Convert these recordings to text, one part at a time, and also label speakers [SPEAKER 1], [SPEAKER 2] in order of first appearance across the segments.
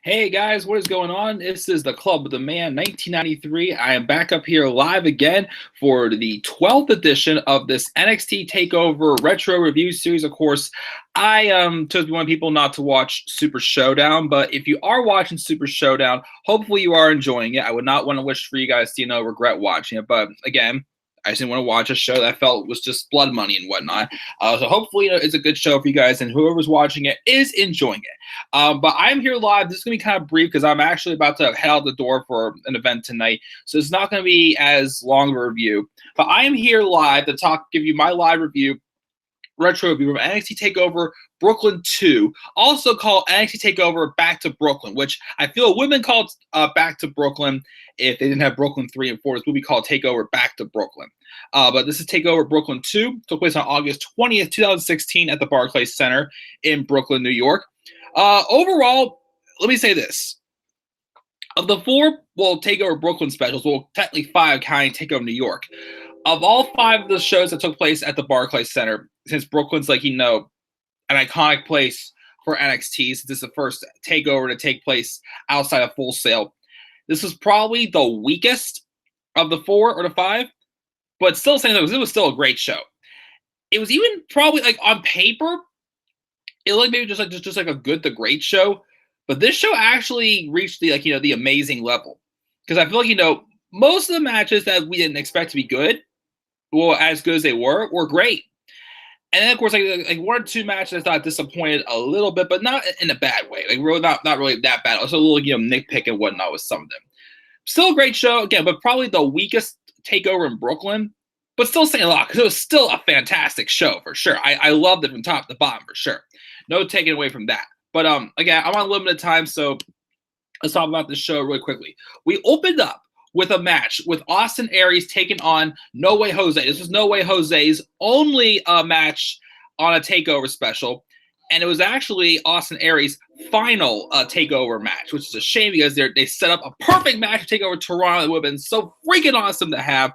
[SPEAKER 1] Hey guys, what is going on? This is the Club of the Man 1993. I am back up here live again for the 12th edition of this NXT TakeOver Retro Review Series. Of course, I chose to be one of the people not to watch Super Showdown, but if you are watching Super Showdown, hopefully you are enjoying it. I would not want to wish for you guys to, regret watching it, but again, I just didn't want to watch a show that I felt was just blood money and whatnot. So hopefully it's a good show for you guys, and whoever's watching it is enjoying it. But I'm here live. This is going to be kind of brief because I'm actually about to head out the door for an event tonight. So it's not going to be as long of a review. But I am here live to give you my live review, retro review from NXT TakeOver Brooklyn 2, also called NXT TakeOver Back to Brooklyn, which I feel would have been called Back to Brooklyn if they didn't have Brooklyn 3 and 4. This would be called TakeOver Back to Brooklyn. But this is TakeOver Brooklyn 2. Took place on August 20th, 2016 at the Barclays Center in Brooklyn, New York. Overall, let me say this. Of the four, TakeOver Brooklyn specials, technically 5 counting TakeOver New York. Of all 5 of the shows that took place at the Barclays Center, since Brooklyn's an iconic place for NXT, since this is the first TakeOver to take place outside of Full Sail, this was probably the weakest of the 4 or the 5, but still saying that it was still a great show. It was even probably on paper, it looked maybe just like a good to great show, but this show actually reached the amazing level, because I feel like most of the matches that we didn't expect to be good, as good as they were great. And then of course like 1 or 2 matches I thought disappointed a little bit, but not in a bad way. Really not really that bad. Also a little nitpick and whatnot with some of them. Still a great show again, but probably the weakest takeover in Brooklyn. But still saying a lot, because it was still a fantastic show for sure. I loved it from top to bottom for sure. No taking away from that. But again, I'm on limited time, so let's talk about this show really quickly. We opened up with a match with Austin Aries taking on No Way Jose. This was No Way Jose's only match on a TakeOver special, and it was actually Austin Aries' final TakeOver match, which is a shame because they set up a perfect match to take over Toronto. It would have been so freaking awesome to have.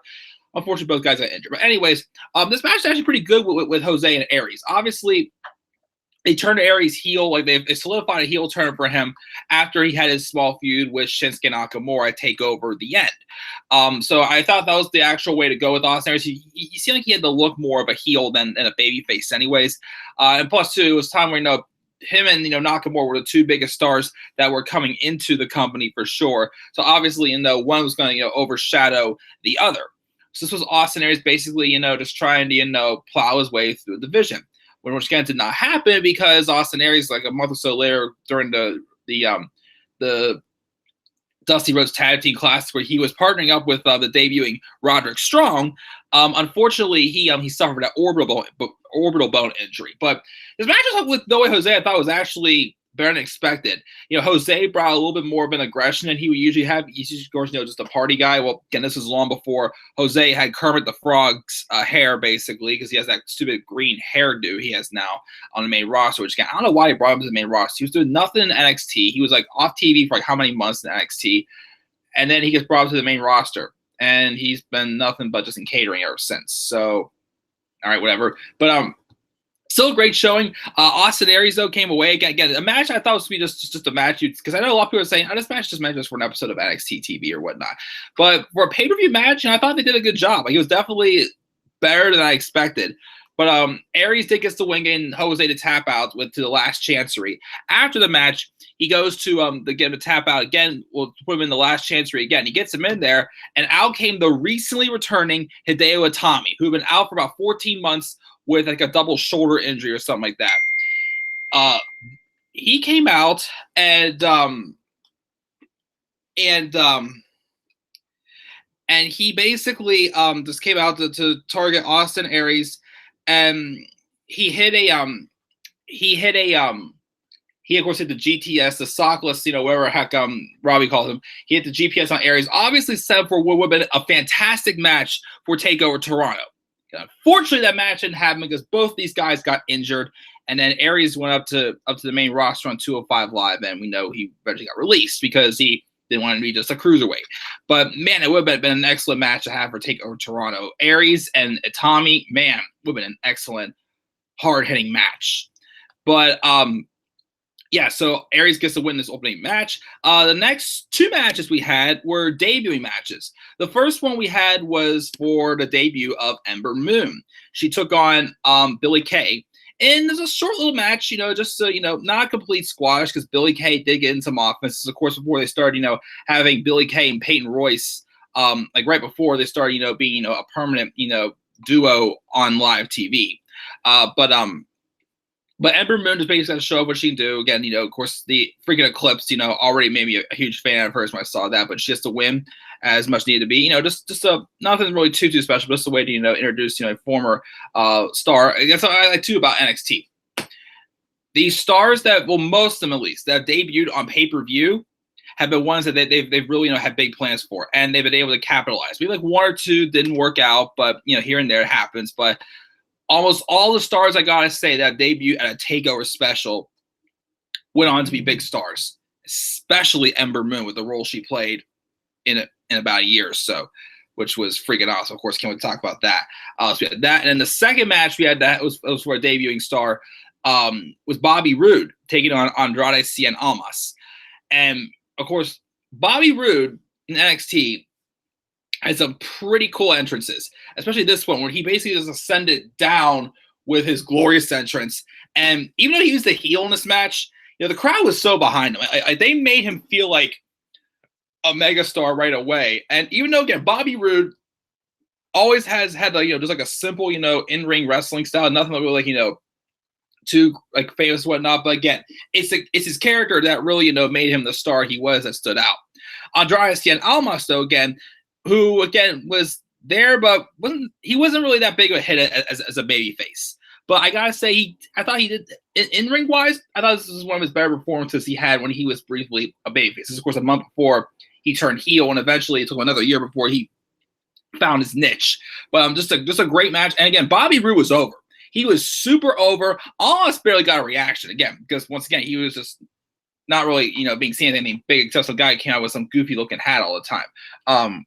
[SPEAKER 1] Unfortunately, both guys got injured. But anyways, this match is actually pretty good with Jose and Aries. Obviously, they turned Aries heel, they solidified a heel turn for him after he had his small feud with Shinsuke Nakamura take over the end. So I thought that was the actual way to go with Austin Aries. He seemed like he had to look more of a heel than a babyface anyways. And plus, too, it was time where, him and Nakamura were the 2 biggest stars that were coming into the company for sure. So obviously, one was going to overshadow the other. So this was Austin Aries basically, just trying to, plow his way through the division. Which again did not happen because Austin Aries, a month or so later during the Dusty Rhodes Tag Team Classic, where he was partnering up with the debuting Roderick Strong, unfortunately he suffered an orbital bone injury. But his match with No Way Jose I thought was actually better than expected. Jose brought a little bit more of an aggression than he would usually have. He's of course, just a party guy. Well, again, this was long before Jose had Kermit the Frog's hair, basically, because he has that stupid green hairdo he has now on the main roster, which again, I don't know why he brought him to the main roster. He was doing nothing in NXT. He was off TV for how many months in NXT, and then he gets brought up to the main roster, and he's been nothing but just in catering ever since. So, all right, whatever. But still a great showing. Austin Aries, though, came away. Again, a match I thought was to be just a match, because I know a lot of people are saying, this match just meant just for an episode of NXT TV or whatnot. But for a pay-per-view match, I thought they did a good job. It was definitely better than I expected. But Aries did get the win, getting Jose to tap out to the last chancery. After the match, he goes to get him to tap out again. We'll put him in the last chancery again. He gets him in there, and out came the recently returning Hideo Itami, who had been out for about 14 months with a double shoulder injury or something like that. He came out and he basically just came out to target Austin Aries, and he of course hit the GTS, the sockless, whatever heck Robbie calls him. He hit the GPS on Aries. Obviously set up for what would have been a fantastic match for TakeOver Toronto. Unfortunately, that match didn't happen because both these guys got injured, and then Aries went up to the main roster on 205 Live, and we know he eventually got released because he didn't want to be just a cruiserweight. But man, it would have been an excellent match to have for TakeOver Toronto. Aries and Itami, man, would have been an excellent, hard-hitting match. But yeah, so Aries gets to win this opening match. The next two matches we had were debuting matches. The first one we had was for the debut of Ember Moon. She took on Billie Kay. And there's a short little match, just so, not a complete squash because Billie Kay did get in some offenses, of course, before they started, having Billie Kay and Peyton Royce, like right before they started, being, a permanent, duo on live TV. But Ember Moon is basically going to show up what she can do. Again, of course, the freaking Eclipse, already made me a huge fan of hers when I saw that. But she has to win as much needed to be. Just nothing really too special, but just a way to, introduce, a former star. That's what I like, too, about NXT. These stars that, well, most of them at least, that have debuted on pay-per-view have been ones that they've really, had big plans for. And they've been able to capitalize. We like one or two didn't work out, but, here and there it happens. But almost all the stars, I gotta say, that debuted at a TakeOver special went on to be big stars, especially Ember Moon with the role she played in about a year or so, which was freaking awesome. Of course, can't we talk about that? So we had that, and then the second match we had that was for a debuting star, was Bobby Roode taking on Andrade Cien Almas, and of course Bobby Roode in NXT has some pretty cool entrances, especially this one where he basically just ascended down with his glorious entrance. And even though he was the heel in this match, the crowd was so behind him. They made him feel like a megastar right away. And even though, again, Bobby Roode always has had just like a simple, in-ring wrestling style, nothing really too like famous and whatnot. But again, it's his character that really, made him the star he was, that stood out. Andrade Cien Almas, though, again, who again was there, but he wasn't really that big of a hit as a baby face. But I gotta say, I thought he did in ring wise. I thought this was one of his better performances he had when he was briefly a baby face. This is, of course, a month before he turned heel, and eventually it took him another year before he found his niche. But just a great match. And again, Bobby Roode was over. He was super over. Almost barely got a reaction again because once again he was just not really being seen as anything big, except some guy came out with some goofy looking hat all the time.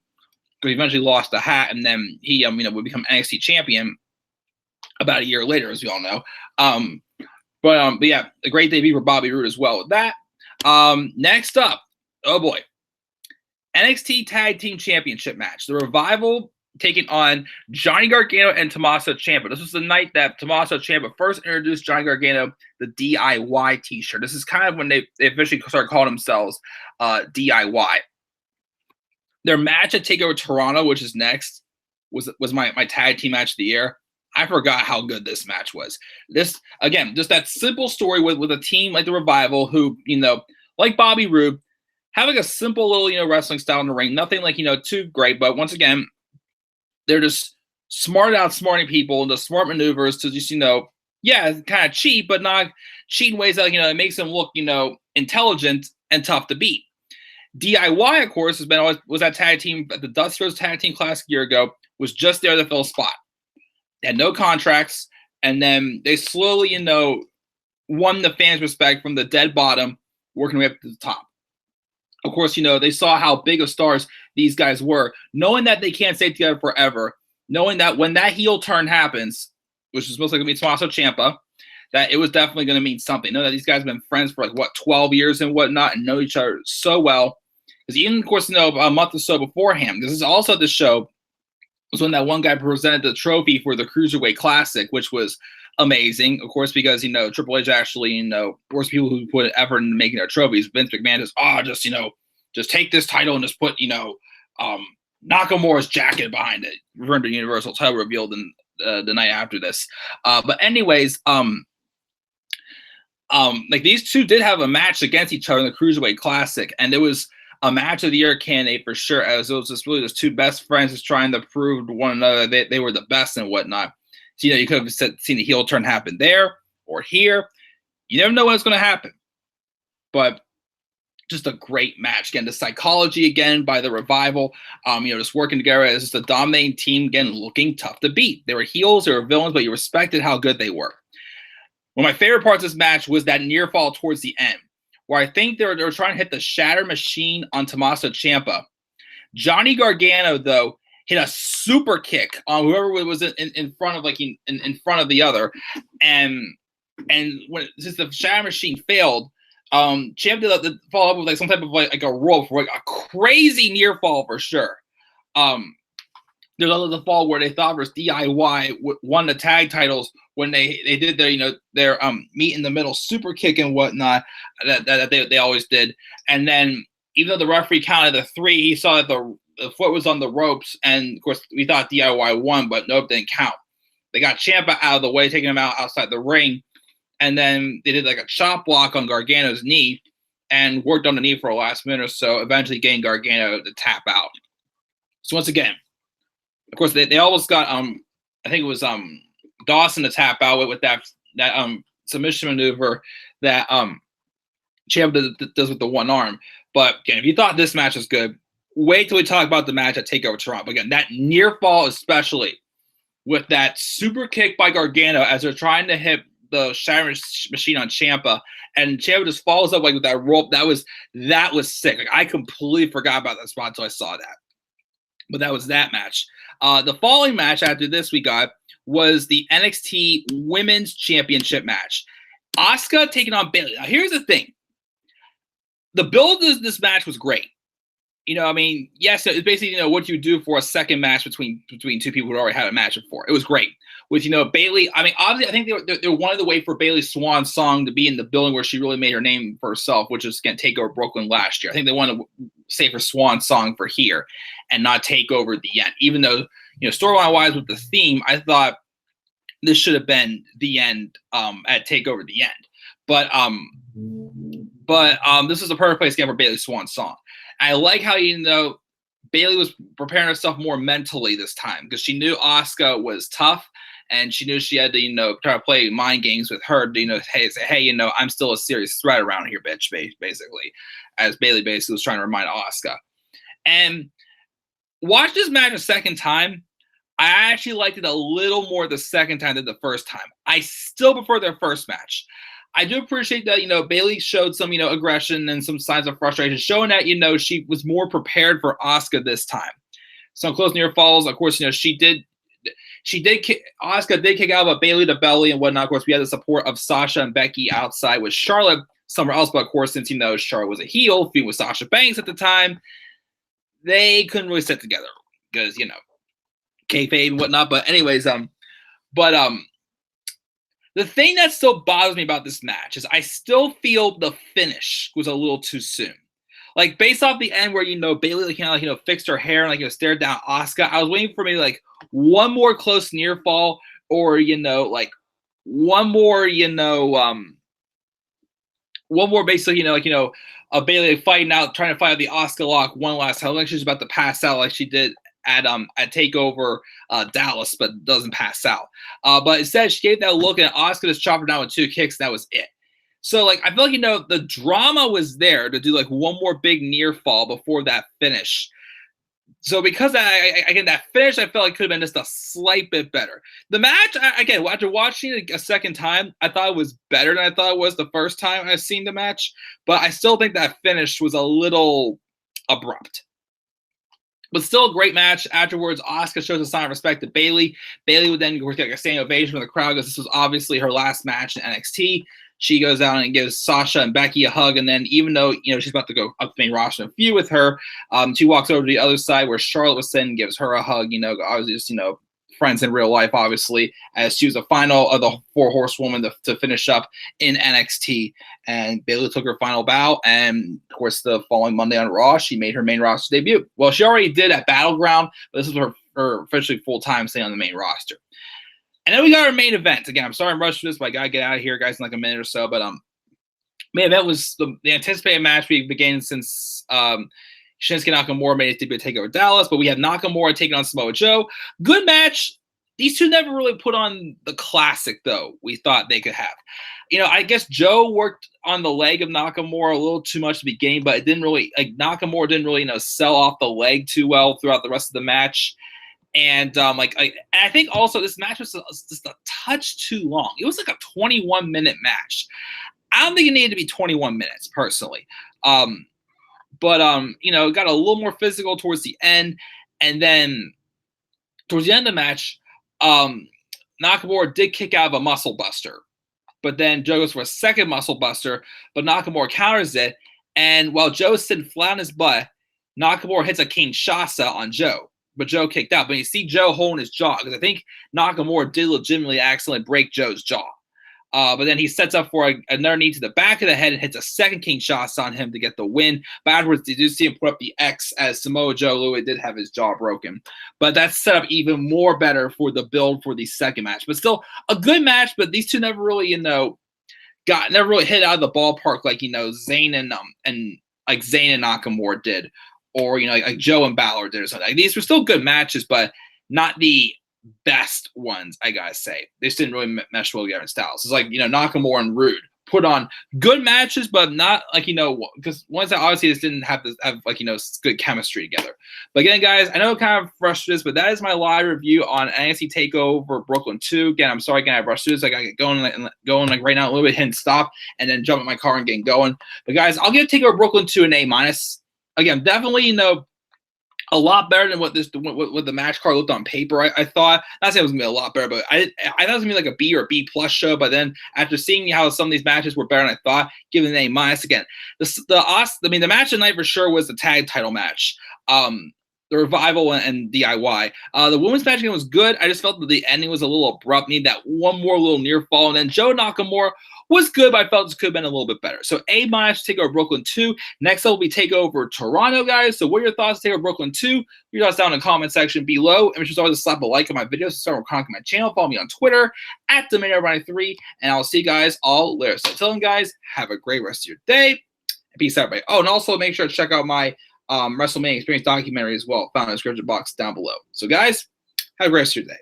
[SPEAKER 1] He eventually lost the hat, and then he, would become NXT champion about a year later, as we all know. But yeah, a great debut for Bobby Roode as well with that. Next up, oh boy, NXT Tag Team Championship match. The Revival taking on Johnny Gargano and Tommaso Ciampa. This was the night that Tommaso Ciampa first introduced Johnny Gargano the DIY t-shirt. This is kind of when they officially started calling themselves DIY. Their match at TakeOver Toronto, which is next, was my tag team match of the year. I forgot how good this match was. This, again, just that simple story with a team like the Revival who, like Bobby Roode, have like a simple little, wrestling style in the ring. Nothing like, too great. But once again, they're just outsmarting people and the smart maneuvers to just, yeah, kind of cheat, but not cheat in ways that, it makes them look, intelligent and tough to beat. DIY, of course, was that tag team at the Dusty Rhodes Tag Team Classic a year ago, was just there to fill a spot. They had no contracts, and then they slowly, won the fans' respect from the dead bottom, working way up to the top. Of course, they saw how big of stars these guys were, knowing that they can't stay together forever, knowing that when that heel turn happens, which is most likely going to be Tommaso Ciampa, that it was definitely going to mean something. Know that these guys have been friends for 12 years and whatnot, and know each other so well. Because even, of course, a month or so beforehand, this is also the show was when that one guy presented the trophy for the Cruiserweight Classic, which was amazing, of course, because, Triple H actually, worst people who put effort into making their trophies. Vince McMahon just take this title and just put, Nakamura's jacket behind it, referring to Universal title revealed in the night after this. But anyways, like these two did have a match against each other in the Cruiserweight Classic, and it was a match of the year candidate for sure, as it was just really just two best friends just trying to prove to one another they were the best and whatnot. So, you could have seen the heel turn happen there or here. You never know what's going to happen. But just a great match. Again, the psychology again by the Revival, just working together as just a dominating team, again, looking tough to beat. They were heels, they were villains, but you respected how good they were. One of my favorite parts of this match was that near fall towards the end, where I think they were trying to hit the Shatter Machine on Tommaso Ciampa. Johnny Gargano, though, hit a super kick on whoever was in front of in front of the other, and since the Shatter Machine failed, Champ did the follow up with like some type of like a rope for like a crazy near fall for sure. There's another fall where they thought versus DIY won the tag titles when they did their their meet in the middle super kick and whatnot that they always did. And then even though the referee counted the 3, he saw that the foot was on the ropes, and of course we thought DIY won, but nope, didn't count. They got Ciampa out of the way, taking him out outside the ring, and then they did like a chop block on Gargano's knee and worked on the knee for a last minute or so, eventually getting Gargano to tap out. So once again, of course, they almost got I think it was Dawson to tap out with that submission maneuver that Ciampa does with the one arm. But again, if you thought this match was good, wait till we talk about the match at TakeOver Toronto. Again, that near fall, especially with that super kick by Gargano as they're trying to hit the Shattering Machine on Ciampa, and Ciampa just falls up like with that rope. That was sick. Like, I completely forgot about that spot until I saw that. But that was that match. The following match after this we got was the NXT Women's Championship match. Asuka taking on Bayley. Now, here's the thing. The build of this match was great. I mean, yes, it's basically, what you do for a second match between two people who already had a match before. It was great. With, Bayley, I mean, obviously, I think they wanted to wait for Bayley's swan song to be in the building where she really made her name for herself, which is going to take over Brooklyn last year. I think they want to save her swan song for here and not take over at the end. Even though, storyline-wise with the theme, I thought this should have been the end at TakeOver the end. But this is the perfect place again for Bayley's swan song. I like how, Bayley was preparing herself more mentally this time because she knew Asuka was tough and she knew she had to, try to play mind games with her to, hey, I'm still a serious threat around here, bitch, basically, as Bayley basically was trying to remind Asuka. And watch this match a second time. I actually liked it a little more the second time than the first time. I still prefer their first match. I do appreciate that, Bayley showed some, aggression and some signs of frustration, showing that, she was more prepared for Asuka this time. Some close near falls. Of course, Asuka did kick out of a Bayley to belly and whatnot. Of course, we had the support of Sasha and Becky outside with Charlotte somewhere else. But of course, since, Charlotte was a heel, feuding with Sasha Banks at the time, they couldn't really sit together because, kayfabe and whatnot. But anyways, the thing that still bothers me about this match is I still feel the finish was a little too soon. Like, based off the end where, Bayley, fixed her hair and, stared down Asuka, I was waiting for maybe, one more close near fall or, one more, one more basically, a Bayley fighting out, trying to fight out the Asuka lock one last time. Like, she's about to pass out like she did at TakeOver Dallas, but doesn't pass out. But instead, she gave that look, and Asuka just chopped her down with 2 kicks, and that was it. So, I feel like, the drama was there to do, one more big near fall before that finish. So, because again, that finish, I felt like could have been just a slight bit better. The match, again, after watching it a second time, I thought it was better than I thought it was the first time I've seen the match. But I still think that finish was a little abrupt. But still a great match. Afterwards, Asuka shows a sign of respect to Bayley. Bayley would then get a standing ovation from the crowd because this was obviously her last match in NXT. She goes out and gives Sasha and Becky a hug. And then even though, she's about to go up the main roster and feud with her, she walks over to the other side where Charlotte was sitting and gives her a hug. Obviously just, friends in real life, obviously, as she was the final of the 4 horsewomen to finish up in NXT. And Bayley took her final bow. And, of course, the following Monday on Raw, she made her main roster debut. Well, she already did at Battleground, but this is her officially full-time stay on the main roster. And then we got our main event. Again, I'm sorry I'm rushing this, but I got to get out of here, guys, in a minute or so. But main event was the anticipated match we began since Shinsuke Nakamura made his debut at TakeOver Dallas, but we have Nakamura taking on Samoa Joe. Good match. These two never really put on the classic, though, we thought they could have. I guess Joe worked on the leg of Nakamura a little too much at the beginning, but it didn't really, Nakamura didn't really, sell off the leg too well throughout the rest of the match. And, I think also this match was just a touch too long. It was like a 21-minute match. I don't think it needed to be 21 minutes, personally. But it got a little more physical towards the end. And then towards the end of the match, Nakamura did kick out of a muscle buster. but then Joe goes for a second muscle buster, but Nakamura counters it. And while Joe's sitting flat on his butt, Nakamura hits a Kinshasa on Joe, but Joe kicked out. But you see Joe holding his jaw, because I think Nakamura did legitimately accidentally break Joe's jaw. But then he sets up for another knee to the back of the head and hits a second Kinshasa on him to get the win. But afterwards, you do see him put up the X, as Samoa Joe Louis did have his jaw broken. But that's set up even more better for the build for the second match. But still, a good match, but these two never really, never really hit out of the ballpark like, Zayn and Zayn and Nakamura did. Or, like Joe and Balor did or something. Like, these were still good matches, but not the best ones, I gotta say. They just didn't really mesh well together in styles. It's like, Nakamura and Rude put on good matches, but not like, because ones that obviously just didn't have good chemistry together. But again, guys, I know it kind of rushed this, but that is my live review on NXT TakeOver Brooklyn 2. Again, I'm sorry, again, I rushed this. I gotta get going like right now, a little bit, hit and stop, and then jump in my car and get going. But guys, I'll give TakeOver Brooklyn 2 an A-. Again, definitely, a lot better than what the match card looked on paper. I thought, not saying it was gonna be a lot better, but I thought it was gonna be like a B or a B+ show. But then after seeing how some of these matches were better than I thought, giving it an A-. Again, the match of the night for sure was the tag title match. The Revival and DIY. The women's match again was good. I just felt that the ending was a little abrupt. Need that one more little near fall. And then Joe Nakamura was good, but I felt this could have been a little bit better. So A- TakeOver Brooklyn 2. Next up will be TakeOver Toronto, guys. So what are your thoughts on TakeOver Brooklyn 2? Your thoughts down in the comment section below. And make sure always to slap a like on my videos. Start contact my channel. Follow me on Twitter at @Dominator93. And I'll see you guys all later. So until then, guys, have a great rest of your day. Peace out, everybody. Oh, and also make sure to check out my WrestleMania Experience documentary as well, found in the description box down below. So guys, have a great rest of your day.